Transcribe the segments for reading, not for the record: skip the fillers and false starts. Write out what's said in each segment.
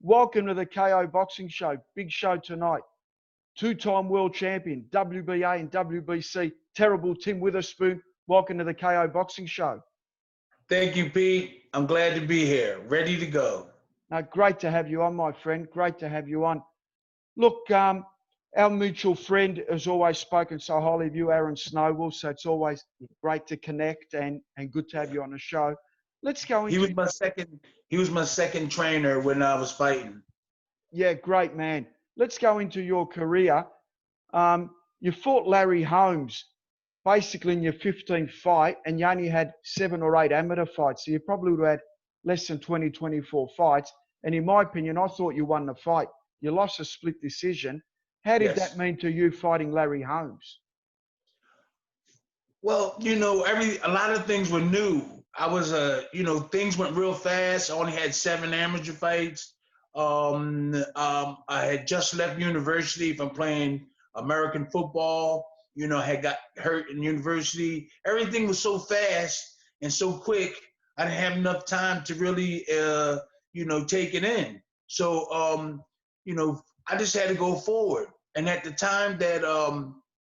Welcome to the KO Boxing Show. Big show tonight. Two-time world champion, WBA and WBC, terrible Tim Witherspoon. Welcome to the KO Boxing Show. Thank you, Pete. I'm glad to be here, ready to go. Great to have you on, my friend. Great to have you on. Look, our mutual friend has always spoken so highly of you, Aaron Snowball, so it's always great to connect and good to have you on the show. Let's go into... He was my second trainer when I was fighting. Yeah, great, man. Let's go into your career. You fought Larry Holmes basically in your 15th fight, and you only had 7 or 8 amateur fights, so you probably would have had less than 20, 24 fights. And in my opinion, I thought you won the fight. You lost a split decision. How did that mean to you fighting Larry Holmes? Well, a lot of things were new. I was, things went real fast. I only had 7 amateur fights. I had just left university from playing American football. Had got hurt in university. Everything was so fast and so quick. I didn't have enough time to really, take it in. So, I just had to go forward. And at the time that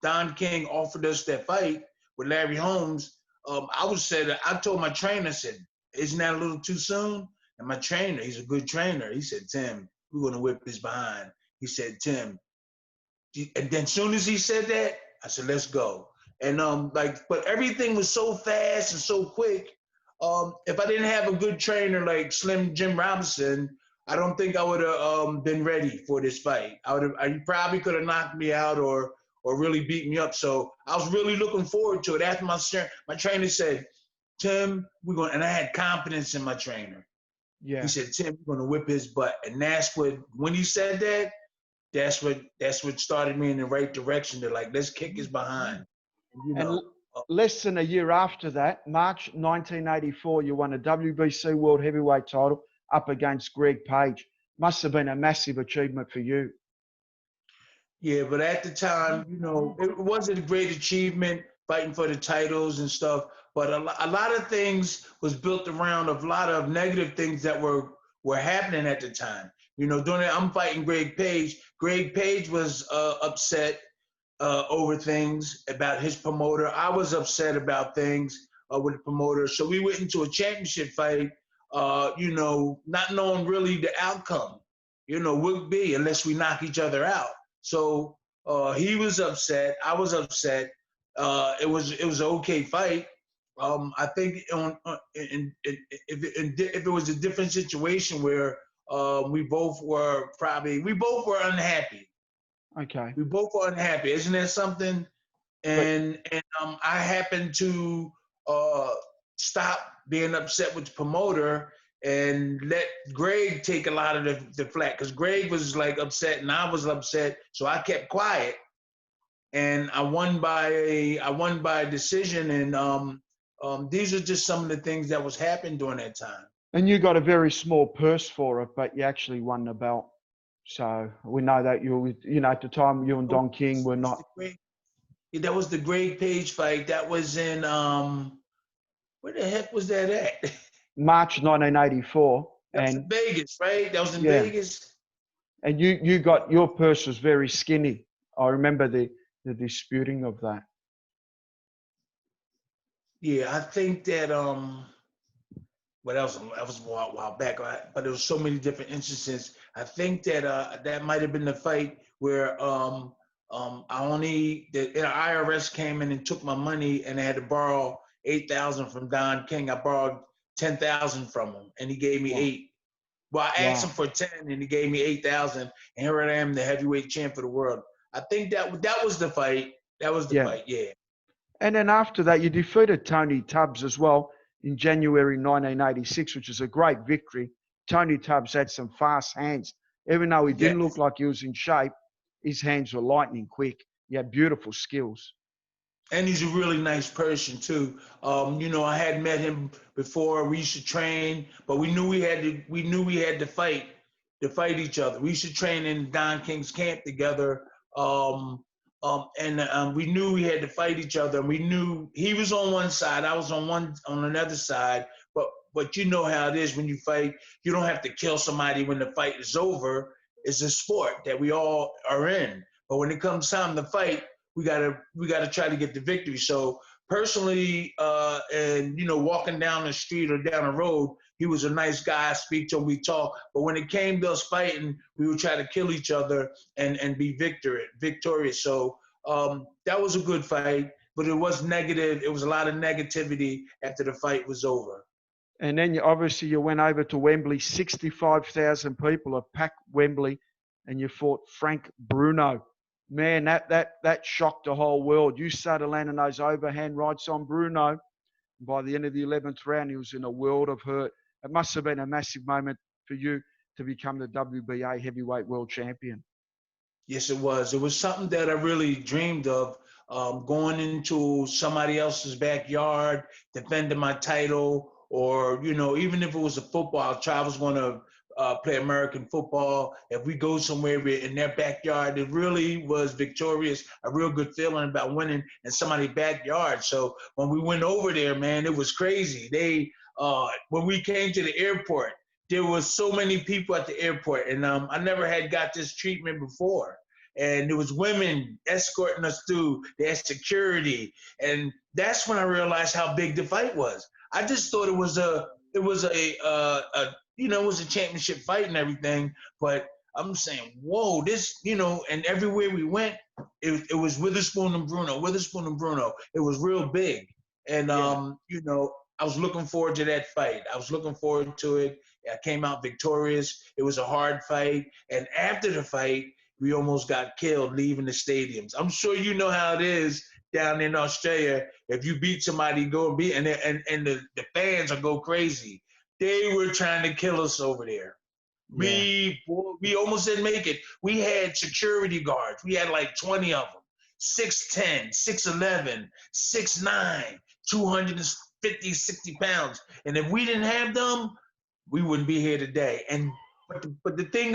Don King offered us that fight with Larry Holmes, I told my trainer, I said, isn't that a little too soon? And my trainer, he's a good trainer. He said, Tim, we're going to whip his behind. He said, Tim. And then as soon as he said that, I said, let's go. And but everything was so fast and so quick. If I didn't have a good trainer like Slim Jim Robinson, I don't think I would have been ready for this fight. I probably could have knocked me out or really beat me up. So I was really looking forward to it. After my trainer said, Tim, and I had confidence in my trainer. Yeah. He said, Tim, we're going to whip his butt. And when he said that, that's what started me in the right direction to let's kick his behind. And less than a year after that, March 1984, you won a WBC World Heavyweight title up against Greg Page. Must have been a massive achievement for you. Yeah, but at the time, it wasn't a great achievement fighting for the titles and stuff, but a lot of things was built around a lot of negative things that were happening at the time. I'm fighting Greg Page. Greg Page was upset over things about his promoter. I was upset about things with the promoter. So we went into a championship fight, not knowing really the outcome, would be unless we knock each other out. So he was upset. I was upset. It was an okay fight. I think if it was a different situation where we both were unhappy. Okay. We both were unhappy. Isn't that something? And I happened to stop being upset with the promoter and let Greg take a lot of the flack, because Greg was upset and I was upset, so I kept quiet, and I won by a decision. And these are just some of the things that was happening during that time. And you got a very small purse for it, but you actually won the belt. So we know that at the time you and Don King were not. That was the Greg Page fight. That was in where the heck was that at? March 1984. That was in Vegas, right? That was in Vegas. And you got, your purse was very skinny. I remember the disputing of that. Yeah, I think that that was a while back, but there was so many different instances. I think that that might have been the fight where the IRS came in and took my money, and I had to borrow $8,000 from Don King. I borrowed $10,000 from him, and he gave me $8,000. Well, I asked him for $10,000, and he gave me $8,000, and here I am, the heavyweight champ of the world. I think that was the fight. That was the fight, yeah. And then after that, you defeated Tony Tubbs as well in January 1986, which is a great victory. Tony Tubbs had some fast hands. Even though he didn't look like he was in shape, his hands were lightning quick. He had beautiful skills. And he's a really nice person too. I had met him before. We used to train, but we knew we had to fight each other. We used to train in Don King's camp together. And we knew we had to fight each other. And we knew he was on one side, I was on another side. But but you know how it is when you fight. You don't have to kill somebody when the fight is over. It's a sport that we all are in. But when it comes time to fight, we gotta try to get the victory. So personally, and walking down the street or down the road, he was a nice guy. I speak to him, we talk. But when it came to us fighting, we would try to kill each other and be victorious. So that was a good fight, but it was negative. It was a lot of negativity after the fight was over. And then obviously you went over to Wembley, 65,000 people have packed Wembley, and you fought Frank Bruno. Man, that shocked the whole world. You started landing those overhand rights on Bruno. By the end of the 11th round, he was in a world of hurt. It must have been a massive moment for you to become the WBA heavyweight world champion. Yes, it was. It was something that I really dreamed of, going into somebody else's backyard, defending my title, or, even if it was a football, I was going to play American football. If we go somewhere in their backyard, it really was victorious, a real good feeling about winning in somebody's backyard. So when we went over there, man, it was crazy. When we came to the airport, there was so many people at the airport, and I never had got this treatment before. And there was women escorting us through. They had security, and that's when I realized how big the fight was. I just thought it was a championship fight and everything, but I'm saying, whoa, this, and everywhere we went, it was Witherspoon and Bruno, Witherspoon and Bruno. It was real big, and I was looking forward to that fight. I was looking forward to it. I came out victorious. It was a hard fight. And after the fight, we almost got killed leaving the stadiums. I'm sure you know how it is down in Australia. If you beat somebody, go and beat, and the fans will go crazy. They were trying to kill us over there. Yeah. We almost didn't make it. We had security guards. We had like 20 of them. 6'10", 6'11", 6'9", 250, 60 pounds. And if we didn't have them, we wouldn't be here today. And but the thing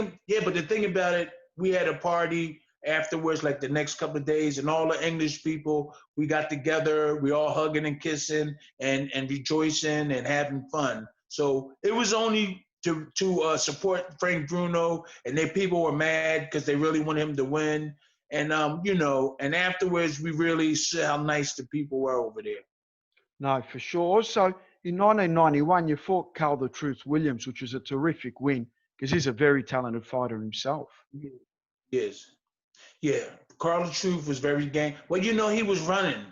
about it, we had a party afterwards, like the next couple of days, and all the English people, we got together, we all hugging and kissing and rejoicing and having fun. So it was only to support Frank Bruno, and their people were mad because they really wanted him to win. And and afterwards we really saw how nice the people were over there. No, for sure. Also, in 1991, you fought Carl the Truth Williams, which was a terrific win because he's a very talented fighter himself. Yes. Yeah. Carl the Truth was very game. Well, he was running.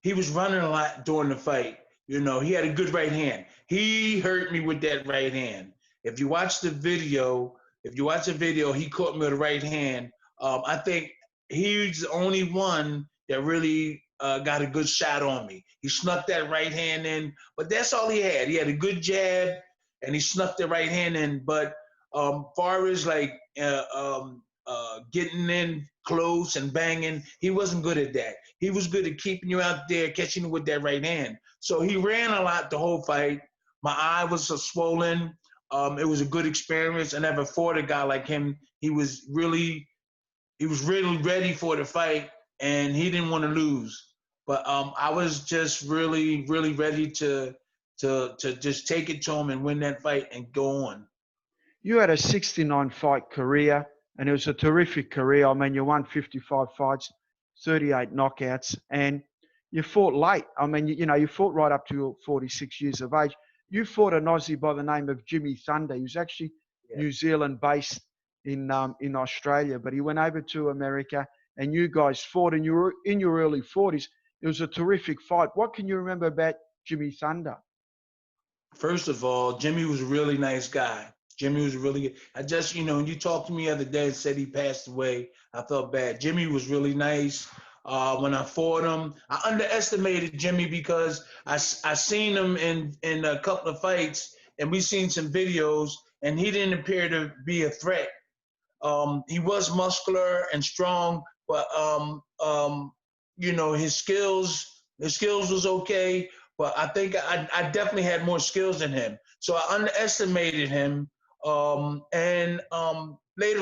He was running a lot during the fight. He had a good right hand. He hurt me with that right hand. If you watch the video, he caught me with the right hand. I think he's the only one that really got a good shot on me. He snuck that right hand in, but that's all he had. He had a good jab, and he snuck the right hand in. But far as like getting in close and banging, he wasn't good at that. He was good at keeping you out there, catching you with that right hand. So he ran a lot the whole fight. My eye was swollen. It was a good experience. I never fought a guy like him. He was really ready for the fight, and he didn't want to lose. But I was just really, really ready to just take it to him and win that fight and go on. You had a 69 fight career, and it was a terrific career. I mean, you won 55 fights, 38 knockouts, and you fought late. I mean, you fought right up to your 46 years of age. You fought an Aussie by the name of Jimmy Thunder. He was actually New Zealand based in Australia, but he went over to America, and you guys fought, and you were in your early 40s. It was a terrific fight. What can you remember about Jimmy Thunder? First of all, Jimmy was a really nice guy. Jimmy was really good. I just, when you talked to me the other day and said he passed away, I felt bad. Jimmy was really nice. When I fought him, I underestimated Jimmy because I seen him in a couple of fights, and we seen some videos, and he didn't appear to be a threat. He was muscular and strong, but his skills was okay. But I think I definitely had more skills than him, so I underestimated him. Later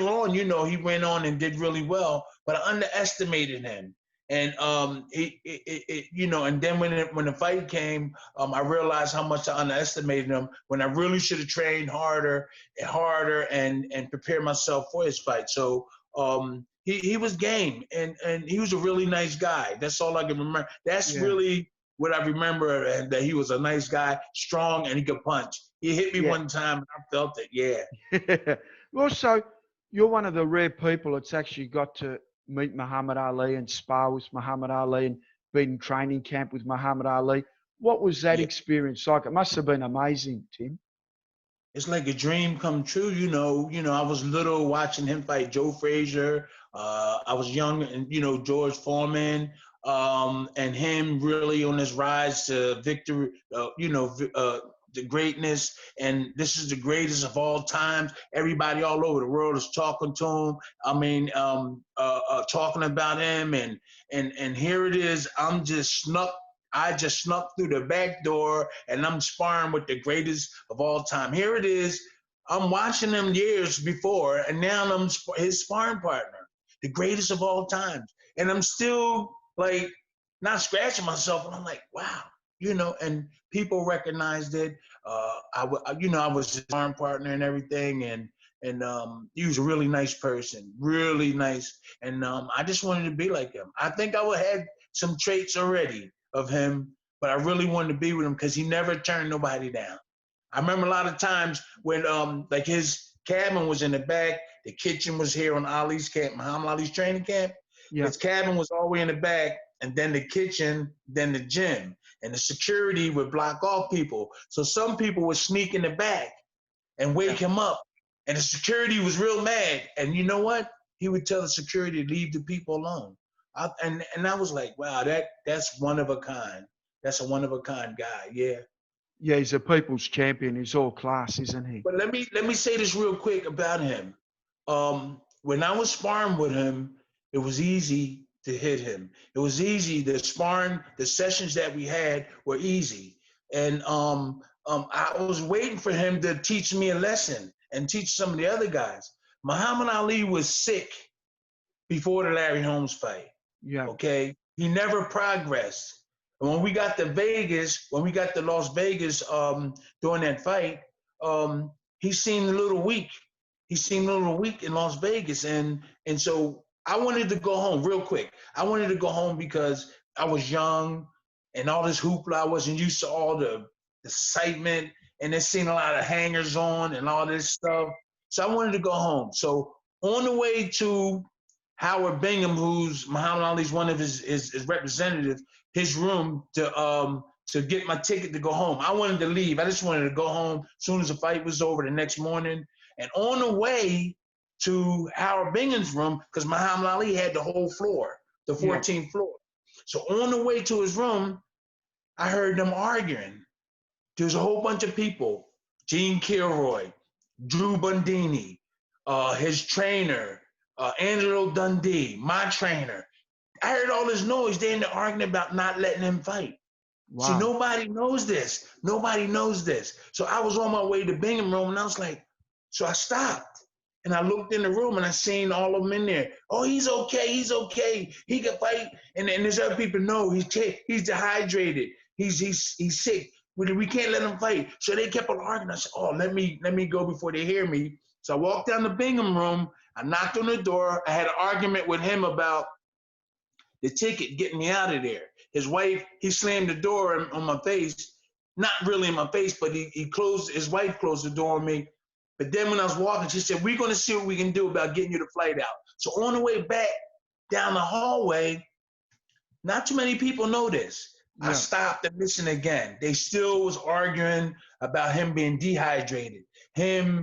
on, he went on and did really well, but I underestimated him. And you know, and then when the fight came, I realized how much I underestimated him. When I really should have trained harder and harder and prepared myself for his fight. So he was game, and he was a really nice guy. That's all I can remember. That's Yeah. really what I remember, and that he was a nice guy, strong, and he could punch. He hit me Yeah. one time, and I felt it. Yeah. Also, you're one of the rare people that's actually got to meet Muhammad Ali and spar with Muhammad Ali and been in training camp with Muhammad Ali. What was that Yeah. experience like? It must have been amazing, Tim. It's like a dream come true. I was little watching him fight Joe Frazier. I was young, and George Foreman, and him really on his rise to victory. The greatness, and this is the greatest of all times. Everybody all over the world is talking to him. I mean, talking about him, and here it is. I just snuck through the back door, and I'm sparring with the greatest of all time. Here it is. I'm watching him years before, and now I'm his sparring partner, the greatest of all times. And I'm still like not scratching myself, and I'm like, wow, and people recognized it. I was his sparring partner and everything, and he was a really nice person, really nice. And I just wanted to be like him. I think I would have had some traits already of him, but I really wanted to be with him because he never turned nobody down. I remember a lot of times when like his cabin was in the back, the kitchen was here on Ali's camp, Muhammad Ali's training camp. Yeah. His cabin was all the way in the back, and then the kitchen, then the gym. And the security would block off people. So some people would sneak in the back and wake him up. And the security was real mad. And you know what? He would tell the security to leave the people alone. And I was like, wow, that's one of a kind. That's a one of a kind guy. Yeah. Yeah, he's a people's champion. He's all class, isn't he? But let me say this real quick about him. When I was sparring with him, it was easy to hit him. It was easy. The sparring, the sessions that we had were easy. And I was waiting for him to teach me a lesson and teach some of the other guys. Muhammad Ali was sick before the Larry Holmes fight. Yeah. Okay. He never progressed. And when we got to Las Vegas during that fight, he seemed a little weak. He seemed a little weak in Las Vegas. And so I wanted to go home real quick. I wanted to go home because I was young and all this hoopla. I wasn't used to all the excitement, and there's seen a lot of hangers on and all this stuff. So I wanted to go home. So on the way to Howard Bingham, who's Muhammad Ali's one of his representatives, his room to get my ticket to go home. I wanted to leave. I just wanted to go home as soon as the fight was over the next morning. And on the way to Howard Bingham's room, because Muhammad Ali had the whole floor, the 14th floor. So on the way to his room, I heard them arguing. There's a whole bunch of people: Gene Kilroy, Drew Bundini, his trainer, Angelo Dundee, my trainer. I heard all this noise. They're in there arguing about not letting him fight. Wow. See, nobody knows this. Nobody knows this. So I was on my way to Bingham room, and I was like, so I stopped. And I looked in the room, and I seen all of them in there. Oh, he's okay. He's okay. He can fight. And there's other people, no, he's dehydrated. He's sick. We can't let him fight. So they kept on arguing. I said, oh, let me go before they hear me. So I walked down the Bingham room. I knocked on the door. I had an argument with him about the ticket getting me out of there. His wife, he slammed the door on my face. Not really in my face, but his wife closed the door on me. But then when I was walking, she said, we're going to see what we can do about getting you the flight out. So on the way back down the hallway, not too many people know this. Yeah. I stopped and listened again. They still was arguing about him being dehydrated. He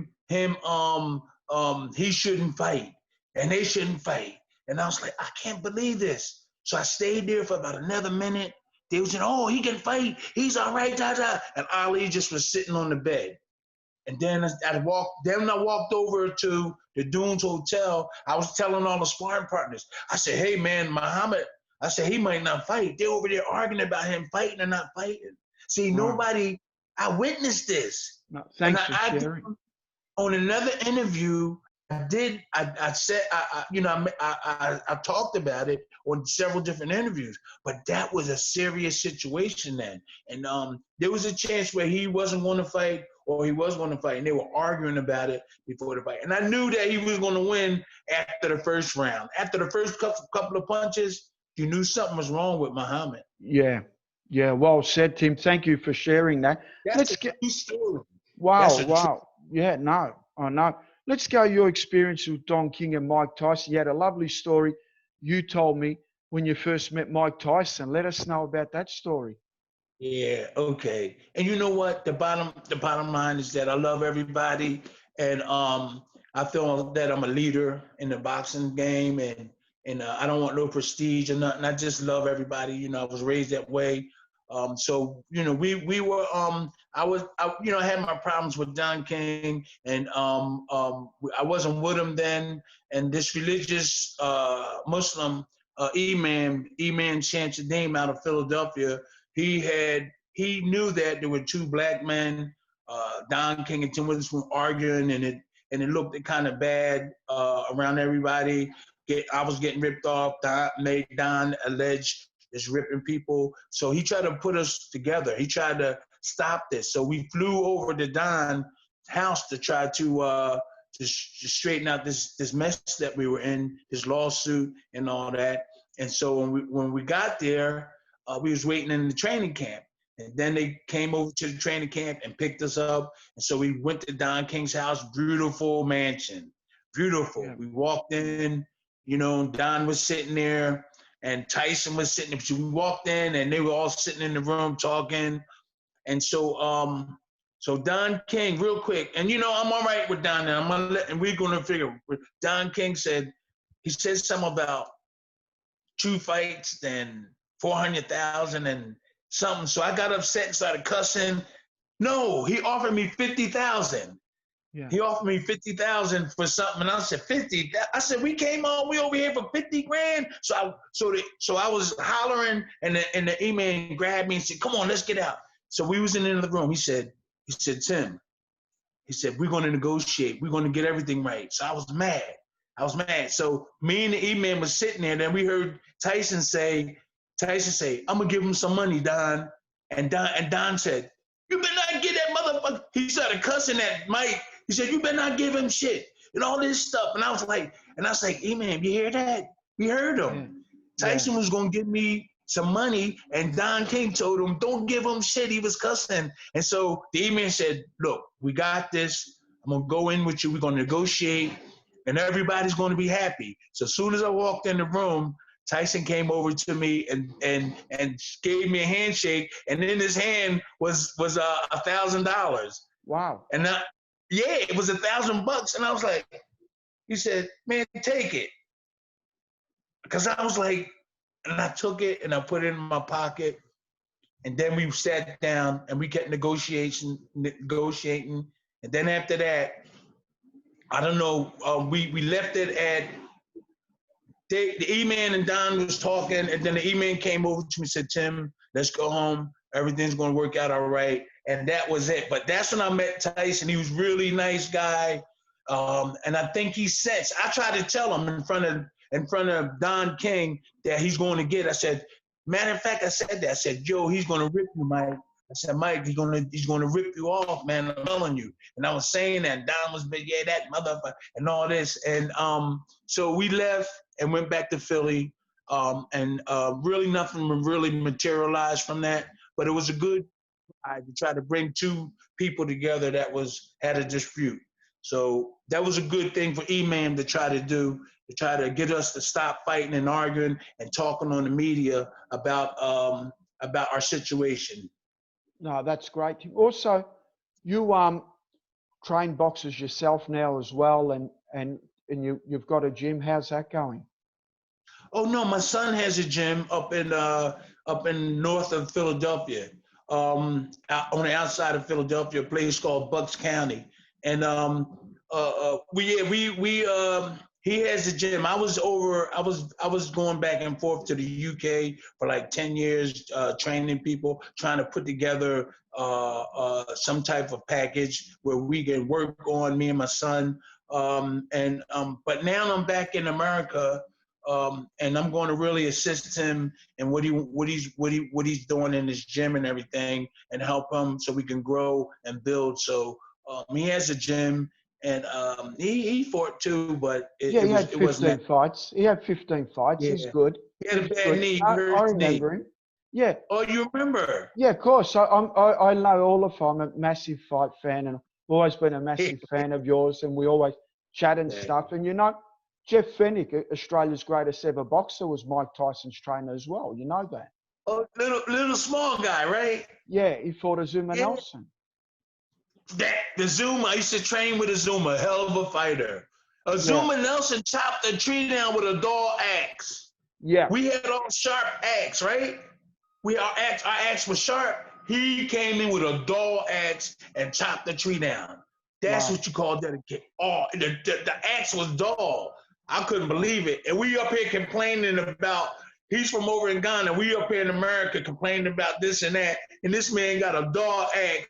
shouldn't fight, and they shouldn't fight. And I was like, I can't believe this. So I stayed there for about another minute. They was saying, oh, he can fight. He's all right, And Ali just was sitting on the bed. And then I walked over to the Dunes Hotel. I was telling all the sparring partners. I said, hey, man, Muhammad, I said, he might not fight. They're over there arguing about him fighting or not fighting. See, nobody, I witnessed this. No, thanks for sharing. On another interview, did. I said, I talked about it on several different interviews, but that was a serious situation then. And there was a chance where he wasn't going to fight or he was going to fight, and they were arguing about it before the fight. And I knew that he was going to win after the first round. After the first couple of punches, you knew something was wrong with Muhammad. Yeah. Yeah. Well said, Tim. Thank you for sharing that. That's a true story. Wow. Wow. Yeah. No, I know. Let's go your experience with Don King and Mike Tyson. You had a lovely story you told me when you first met Mike Tyson. Let us know about that story. Yeah, okay. And you know what? The bottom line is that I love everybody, and I feel that I'm a leader in the boxing game, and I don't want no prestige or nothing. I just love everybody. I was raised that way. So we were I had my problems with Don King, and I wasn't with him then. And this religious Muslim Imam Shamsuddin out of Philadelphia, he knew that there were two black men, Don King and Tim Witherspoon, arguing, and it looked kind of bad around everybody. I was getting ripped off. Don alleged is ripping people. So he tried to put us together. He tried to stop this. So we flew over to Don's house to try to straighten out this mess that we were in, this lawsuit and all that. And so when we got there, we was waiting in the training camp. And then they came over to the training camp and picked us up. And so we went to Don King's house, beautiful mansion, beautiful. Yeah. We walked in, Don was sitting there and Tyson was sitting there. So we walked in and they were all sitting in the room talking. And so Don King, real quick, and I'm all right with Don, and we're gonna figure. Don King said something about 2 fights and 400,000 and something. So I got upset and started cussing. No, he offered me 50,000. Yeah. He offered me 50,000 for something, and I said 50. I said we came all the way over here for 50 grand. So I was hollering, and the E-man grabbed me and said, "Come on, let's get out." So we was in the room. He said, "Tim," he said, "we're going to negotiate. We're going to get everything right." So I was mad. So me and the E-man was sitting there. Then we heard Tyson say, "I'm gonna give him some money, Don." And Don said, "You better not get that motherfucker." He started cussing at Mike. He said, "You better not give him shit," and all this stuff. And I was like, E-man, you hear that? We heard him. Yeah. Tyson was gonna give me some money, and Don King told him, "Don't give him shit." He was cussing. And so the E-man said, "Look, we got this. I'm gonna go in with you. We're gonna negotiate, and everybody's gonna be happy." So as soon as I walked in the room, Tyson came over to me and gave me a handshake, and in his hand was $1,000. Wow. And it was $1,000, and I was like, he said, "Man, take it," because I was like, and I took it and I put it in my pocket, and then we sat down and we kept negotiating, and then after that, I don't know, we left it at. The E-man and Don was talking, and then the E-man came over to me and said, "Tim, let's go home. Everything's going to work out all right." And that was it. But that's when I met Tyson. He was a really nice guy. And I think he sensed. I tried to tell him in front of Don King that he's going to get. I said, matter of fact, I said that. I said, "Yo, he's going to rip you, Mike." I said, "Mike, he's gonna rip you off, man. I'm telling you." And I was saying that. Don was big, yeah, that motherfucker, and all this. And so we left and went back to Philly, and really nothing really materialized from that. But it was a good try to bring two people together that had a dispute. So that was a good thing for E-man to try to do, to try to get us to stop fighting and arguing and talking on the media about our situation. No, that's great. Also, you train boxers yourself now as well, and you've got a gym. How's that going? Oh no, my son has a gym up in north of Philadelphia, on the outside of Philadelphia, a place called Bucks County, and he has a gym. I was going back and forth to the UK for like 10 years, training people, trying to put together some type of package where we can work on, me and my son, But now I'm back in America, and I'm going to really assist him in what he's doing in his gym and everything, and help him so we can grow and build. So he has a gym, and he fought too, but Yeah, he had it wasn't 15 that. fights. He had 15 fights. He's Yeah, good. he had a He's bad good. knee, he I hurt his knee. remember him. Yeah. Oh, you remember? Yeah, of course. I know all of I'm a massive fight fan, and I've always been a massive fan of yours, and we always chat and stuff. And Jeff Fennick, Australia's greatest ever boxer, was Mike Tyson's trainer as well. You know that? Oh, little small guy, right? Yeah, he fought a Zuma Yeah. Nelson. The Zuma, I used to train with a Zuma, hell of a fighter. Zuma Nelson chopped a tree down with a dull axe. Yeah. We had all sharp axe, right? Our axe was sharp. He came in with a dull axe and chopped the tree down. That's what you call dedication. Oh, the axe was dull. I couldn't believe it. And we up here complaining about, he's from over in Ghana. We up here in America complaining about this and that. And this man got a dull axe.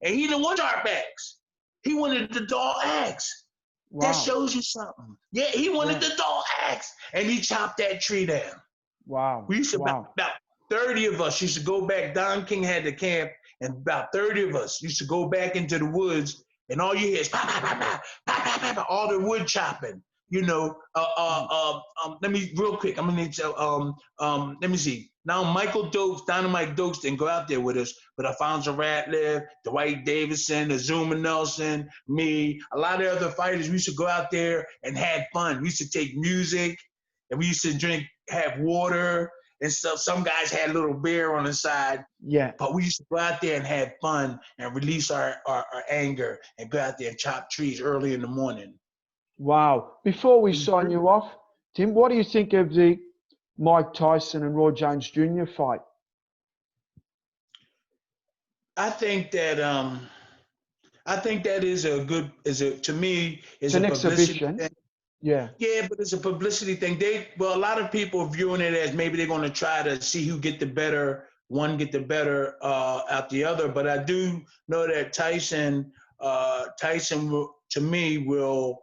And he didn't want sharp axe. He wanted the dull axe. Wow. That shows you something. Yeah, he wanted the dull axe. And he chopped that tree down. Wow. We used to about 30 of us used to go back. Don King had the camp, and about 30 of us used to go back into the woods, and all you hear is pop, pop, pop, pop, pop, pop, pop, all the wood chopping. Let me real quick. I'm gonna need to let me see. Now Michael Dokes, Dynamite Dokes didn't go out there with us, but Alfonso Ratliff, Dwight Davison, the Zuma Nelson, me, a lot of other fighters. We used to go out there and have fun. We used to take music, and we used to have water and stuff. Some guys had a little beer on the side. Yeah. But we used to go out there and have fun and release our anger and go out there and chop trees early in the morning. Wow. Before we sign you off, Tim, what do you think of the Mike Tyson and Roy Jones Jr. fight? I think that is to me is an exhibition. Yeah. Yeah, but it's a publicity thing. A lot of people are viewing it as maybe they're going to try to see who get the better out the other. But I do know that Tyson to me will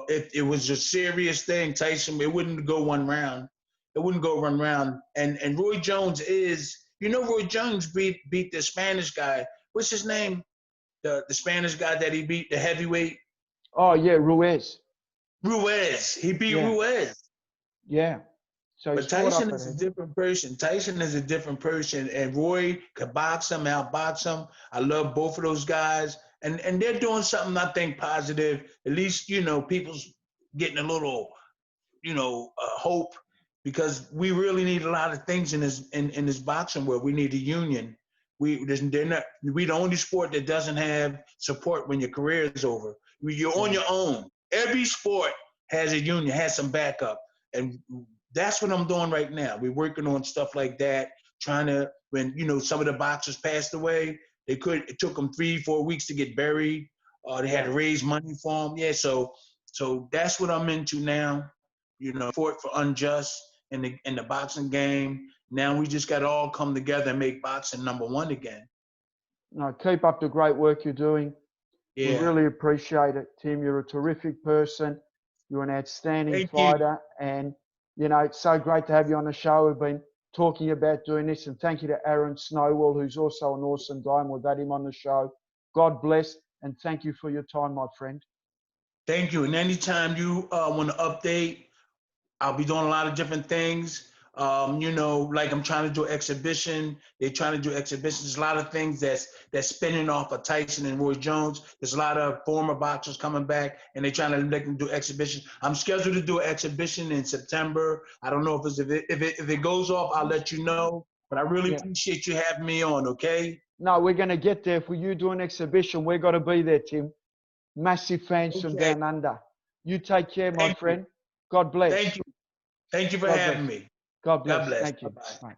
if it was a serious thing, Tyson, it wouldn't go one round. It wouldn't go one round. And Roy Jones Roy Jones beat the Spanish guy. What's his name? The Spanish guy that he beat, the heavyweight. Oh yeah, Ruiz. He beat Ruiz. Yeah. So but Tyson is a different person. And Roy could box him, outbox him. I love both of those guys. And they're doing something I think positive. At least, people's getting a little, hope, because we really need a lot of things in this boxing world. We need a union. We're the only sport that doesn't have support when your career is over. You're on your own. Every sport has a union, has some backup. And that's what I'm doing right now. We're working on stuff like that, trying to, when, some of the boxers passed away, it took them 3-4 weeks to get buried. They had to raise money for them. Yeah, so that's what I'm into now. Support for unjust in the boxing game. Now we just got to all come together and make boxing #1 again. No, keep up the great work you're doing. Yeah. We really appreciate it, Tim. You're a terrific person. You're an outstanding fighter. And, it's so great to have you on the show. We've been talking about doing this. And thank you to Aaron Snowell, who's also an awesome guy, and we've had him on the show. God bless. And thank you for your time, my friend. Thank you. And anytime you want to update, I'll be doing a lot of different things. Like I'm trying to do an exhibition. They're trying to do exhibitions. There's a lot of things that's spinning off of Tyson and Roy Jones. There's a lot of former boxers coming back, and they're trying to make them do exhibitions. I'm scheduled to do an exhibition in September. I don't know if it goes off, I'll let you know. But I really appreciate you having me on, okay? No, we're going to get there. For you do an exhibition, we're going to be there, Tim. Massive fans from down under. You take care, my friend. God bless. Thank you. Thank you for having me. God bless. God bless. Thank you. Bye-bye. Bye.